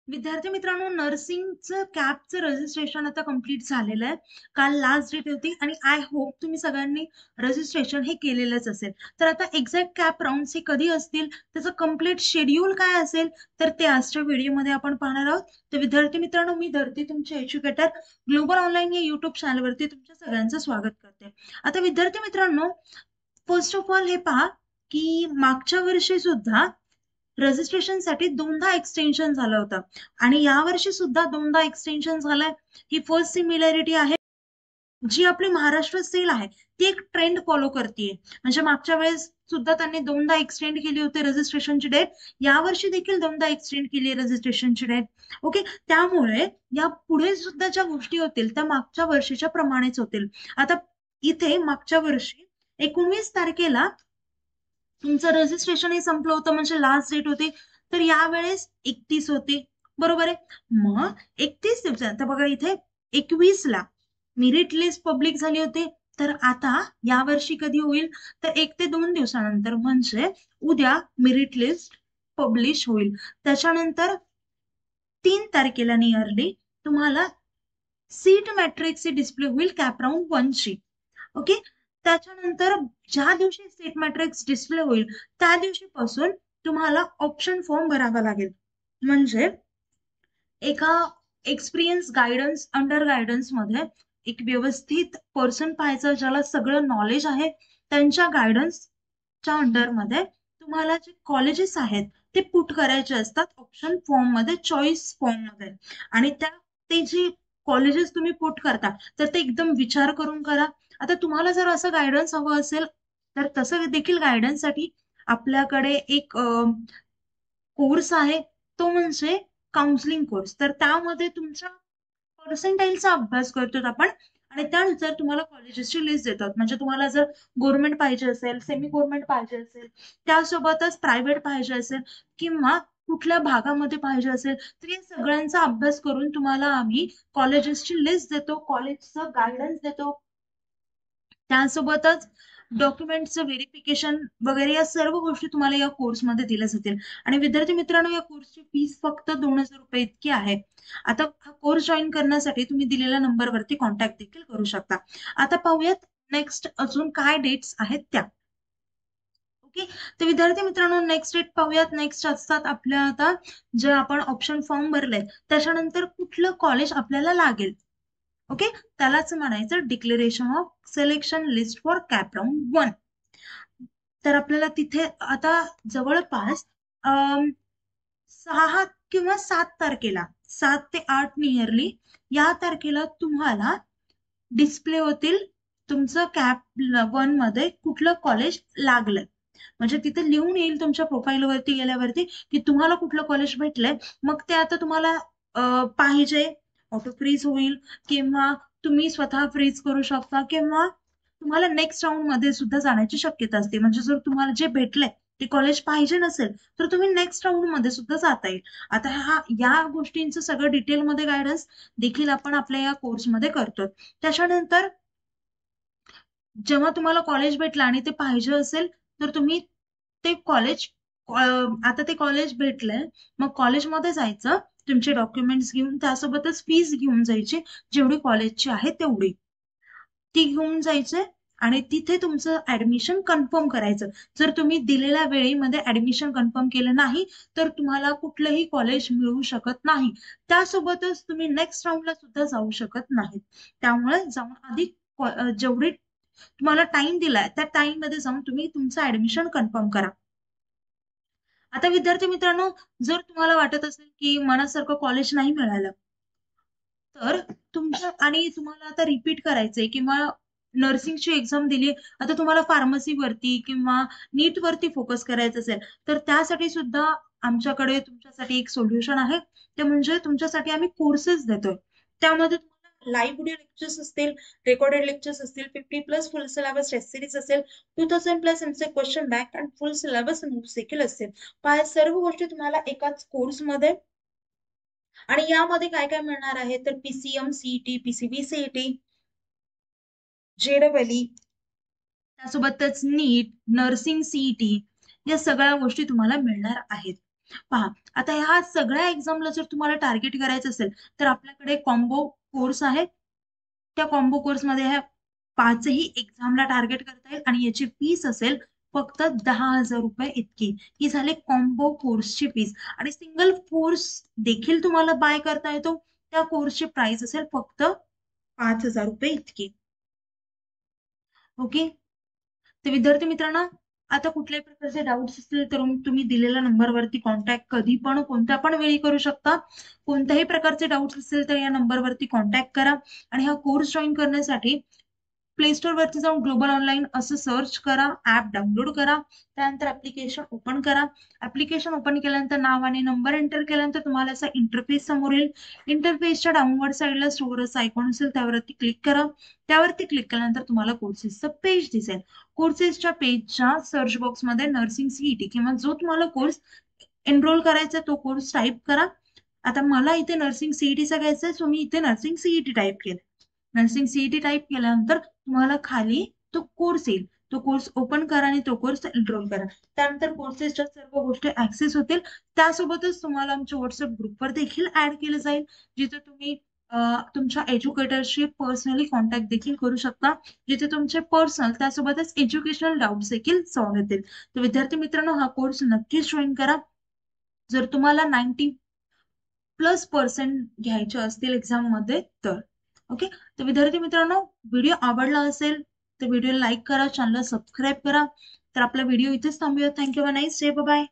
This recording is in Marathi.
विद्यार्थी मित्रांनो, नर्सिंगचं कॅपचं रजिस्ट्रेशन आता कंप्लीट झालेलं आहे. काल लास्ट डेट होती आणि आय होप तुम्ही सगळ्यांनी रजिस्ट्रेशन हे केलेलंच असेल. तर आता एक्झॅक्ट कॅप राउंड्स हे कधी असतील, त्याचं कंप्लीट शेड्यूल काय असेल, तर ते आजच्या व्हिडिओमध्ये आपण पाहणार आहोत. तर विद्यार्थी मित्रांनो, मी धरती तुमचे एज्युकेटर ग्लोबल ऑनलाईन या युट्यूब चॅनलवरती तुमच्या सगळ्यांचं स्वागत करते. आता विद्यार्थी मित्रांनो, फर्स्ट ऑफ ऑल हे पहा की मागच्या वर्षी सुद्धा रजिस्ट्रेशनसाठी दोनदा एक्सटेन्शन झालं होतं आणि यावर्षी सुद्धा दोनदा एक्सटेन्शन झालंय. ही फर्स्ट सिमिलॅरिटी आहे. जी आपली महाराष्ट्र सेल आहे ती एक ट्रेंड फॉलो करते. म्हणजे मागच्या वेळेस सुद्धा त्यांनी दोनदा एक्सटेंड केली होती रजिस्ट्रेशनची डेट, यावर्षी देखील दोनदा एक्सटेंड केली रजिस्ट्रेशनची डेट. ओके, त्यामुळे या पुढे सुद्धा ज्या गोष्टी होतील त्या मागच्या वर्षीच्या प्रमाणेच होतील. आता इथे मागच्या वर्षी 19 तारखेला तुमचं रजिस्ट्रेशन हे संपलं होतं, म्हणजे लास्ट डेट होती. तर यावेळेस 31 होती, बरोबर आहे. मग 31 दिवसात तर बघा इथे 21ला मेरिट लिस्ट पब्लिक झाली होती. तर आता यावर्षी कधी होईल, तर 1 ते 2 दिवसानंतर, म्हणजे उद्या मेरिट लिस्ट पब्लिश होईल. त्याच्यानंतर 3 तारखेला नियरली तुम्हाला सीट मॅट्रिक्सची डिस्प्ले होईल कॅप राऊंड 1ची. ओके, त्याच्यानंतर ज्या दिवशी सीट मॅट्रिक्स डिस्प्ले होईल त्या दिवशीपासून तुम्हाला ऑप्शन फॉर्म भरावा लागेल. म्हणजे एका एक्सपिरियन्स गायडन्स अंडर गायडन्स मध्ये एक व्यवस्थित पर्सन पाहायचं ज्याला सगळं नॉलेज आहे. त्यांच्या गायडन्सच्या अंडरमध्ये तुम्हाला जे कॉलेजेस आहेत ते पुट करायचे असतात ऑप्शन फॉर्म मध्ये, चॉईस फॉर्म मध्ये. आणि ते जे कॉलेजेस तुम्ही पुट करता तर ते एकदम विचार करून करा. आता तुम्हाला जर असं गायडन्स हवं असेल तर तसं देखील गायडन्ससाठी आपल्याकडे एक कोर्स आहे, तो म्हणजे काउन्सिलिंग कोर्स. तर त्यामध्ये तुमच्या पर्सेंटाईलचा अभ्यास करतो आपण आणि त्यानुसार तुम्हाला कॉलेजेसची लिस्ट देतात. म्हणजे तुम्हाला जर गव्हर्नमेंट पाहिजे असेल, सेमी गव्हर्नमेंट पाहिजे असेल, त्यासोबतच प्रायव्हेट पाहिजे असेल किंवा कुठल्या भागामध्ये पाहिजे असेल, तर या सगळ्यांचा अभ्यास करून तुम्हाला आम्ही कॉलेजेसची लिस्ट देतो, कॉलेजचं गायडन्स देतो. त्यासोबतच डॉक्युमेंटचं व्हेरिफिकेशन वगैरे या सर्व गोष्टी तुम्हाला या कोर्समध्ये दिल्या जातील. आणि विद्यार्थी मित्रांनो, या कोर्सची फीस फक्त 2,000 रुपये इतकी आहे. आता हा कोर्स जॉईन करण्यासाठी तुम्ही दिलेल्या नंबरवरती कॉन्टॅक्ट देखील करू शकता. आता पाहूयात नेक्स्ट अजून काय डेट्स आहेत त्या. ओके, तर विद्यार्थी मित्रांनो, नेक्स्ट डेट पाहूयात. नेक्स्ट असतात आपल्या आता जे आपण ऑप्शन फॉर्म भरले त्याच्यानंतर कुठलं कॉलेज आपल्याला लागेल. ओके, त्यालाच म्हणायचं declaration of selection list for cap round 1. तर आपल्याला तिथे आता जवळपास 6 किंवा 7 तारखेला, 7 ते 8 नियरली या तारखेला तुम्हाला डिस्प्ले होतील तुमचं कॅप 1 मध्ये कुठलं कॉलेज लागलंय. म्हणजे तिथे लिहून येईल तुमच्या प्रोफाईलवरती गेल्यावरती की तुम्हाला कुठलं कॉलेज भेटलंय. मग ते आता तुम्हाला पाहिजे ऑटो फ्रीज होईल किंवा तुम्ही स्वतः फ्रीज करू शकता किंवा तुम्हाला नेक्स्ट राऊंड मध्ये सुद्धा जाण्याची शक्यता असते. म्हणजे जर तुम्हाला जे भेटलंय ते कॉलेज पाहिजे नसेल तर तुम्ही नेक्स्ट राऊंड मध्ये सुद्धा जाता येईल. आता या गोष्टींचं सगळं डिटेलमध्ये गायडन्स देखील आपण आपल्या या कोर्समध्ये करतो. त्याच्यानंतर जेव्हा तुम्हाला कॉलेज भेटलं आणि ते पाहिजे असेल तर तुम्ही ते कॉलेज, आता ते कॉलेज भेटलंय मग कॉलेजमध्ये जायचं, तुमचे डॉक्युमेंट्स घेऊन, त्यासोबतच फीस घेऊन जायची जेवढी कॉलेजची आहे तेवढी, ती घेऊन जायचे आणि तिथे तुमचं ऍडमिशन कन्फर्म करायचं. जर तुम्ही दिलेल्या वेळेमध्ये ऍडमिशन कन्फर्म केलं नाही तर तुम्हाला कुठलंही कॉलेज मिळू शकत नाही. त्यासोबतच तुम्ही नेक्स्ट राऊंडला सुद्धा जाऊ शकत नाही. त्यामुळे जाऊन आधी जेवढे तुम्हाला टाइम दिलाय त्या टाइम मध्ये जाऊन तुम्ही तुमचं ऍडमिशन कन्फर्म करा. आता विद्यार्थी मित्रांनो, जर तुम्हाला वाटत असेल की मनासारखं कॉलेज नाही मिळालं तर तुमच्या आणि तुम्हाला आता रिपीट करायचंय किंवा नर्सिंगची एक्झाम दिली, आता तुम्हाला फार्मसी वरती किंवा नीट वरती फोकस करायचं असेल तर त्यासाठी सुद्धा आमच्याकडे तुमच्यासाठी एक सोल्युशन आहे. ते म्हणजे तुमच्यासाठी आम्ही कोर्सेस देतोय. त्यामध्ये तुम्हाला लाईव्ह व्हिडिओ लेक्चर्स असतील, रेकॉर्डेड लेक्चर्स असतील, 50+ फुल सिलेबस टेस्ट सिरीज असेल, 2000+ एमचे क्वेश्चन बँक आणि फुल सिलेबस नोट्स देखील असतील. सर्व गोष्टी तुम्हाला एकाच कोर्समध्ये. आणि यामध्ये काय काय मिळणार आहे तर PCM CET, PCB CET, JW, त्यासोबतच नीट, नर्सिंग सीईटी या सगळ्या गोष्टी तुम्हाला मिळणार आहेत. पहा, आता ह्या सगळ्या एक्झामला जर तुम्हाला टार्गेट करायचं असेल तर आपल्याकडे कॉम्बो कोर्स आहे. त्या कॉम्बो कोर्समध्ये ह्या 5ही एक्झामला टार्गेट करता येईल आणि याची फीस असेल फक्त 10,000 रुपये इतकी. ही झाली कॉम्बो कोर्सची फीस. आणि सिंगल कोर्स देखील तुम्हाला बाय करता येतो. त्या कोर्सची प्राइस असेल फक्त 5,000 रुपये इतकी. ओके. तर विद्यार्थी मित्रांनो, आता कुठल्याही प्रकारचे डाऊट्स असतील तर तुम्ही दिलेल्या नंबरवरती कॉन्टॅक्ट कधी पण कोणत्या पण वेळी करू शकता. कोणत्याही प्रकारचे डाऊट्स असतील तर या नंबरवरती कॉन्टॅक्ट करा. आणि हा कोर्स जॉईन करण्यासाठी प्ले स्टोर वरती जाऊन ग्लोबल ऑनलाईन असं सर्च करा, ऍप डाउनलोड करा, त्यानंतर ऍप्लिकेशन ओपन करा. ऍप्लिकेशन ओपन केल्यानंतर नाव आणि नंबर एंटर केल्यानंतर तुम्हाला असा इंटरफेस समोर येईल. इंटरफेसच्या डाऊनवर्ड साईडला स्टोर असा आयकॉन असेल, त्यावरती क्लिक करा. त्यावरती क्लिक केल्यानंतर तुम्हाला कोर्सेसचं पेज दिसेल. कोर्सेसच्या पेजच्या सर्च बॉक्समध्ये नर्सिंग सीईटी किंवा जो तुम्हाला कोर्स एनरोल करायचा तो कोर्स टाईप करा. आता मला इथे नर्सिंग सीईटीचा घ्यायचा आहे, सो मी इथे नर्सिंग सीईटी टाईप केलं. नर्सिंग सीईटी टाईप केल्यानंतर तुम्हाला खाली तो कोर्स येईल. तो कोर्स ओपन करा आणि तो कोर्स एनरोल करा. त्यानंतर कोर्सेसच्या सर्व गोष्टी ऍक्सेस होतील. त्यासोबतच तुम्हाला आमच्या व्हॉट्सअप ग्रुपवर देखील ऍड केलं जाईल, जिथे तुम्ही तुमच्या एज्युकेटरशी पर्सनली कॉन्टॅक्ट देखील करू शकता, जिथे तुमचे पर्सनल त्यासोबतच एज्युकेशनल डाऊट्स देखील सॉल्व्ह होतील. तर विद्यार्थी मित्रांनो, हा कोर्स नक्कीच जॉईन करा. जर तुम्हाला 90+% घ्यायचे असतील एक्झाम मध्ये तर. ओके. तर विद्यार्थी मित्रांनो, व्हिडिओ आवडला असेल तर व्हिडिओ लाईक करा, चॅनलला सबस्क्राईब करा. तर आपला व्हिडिओ इथेच थांबूया. थँक्यू. Nice day. बाय.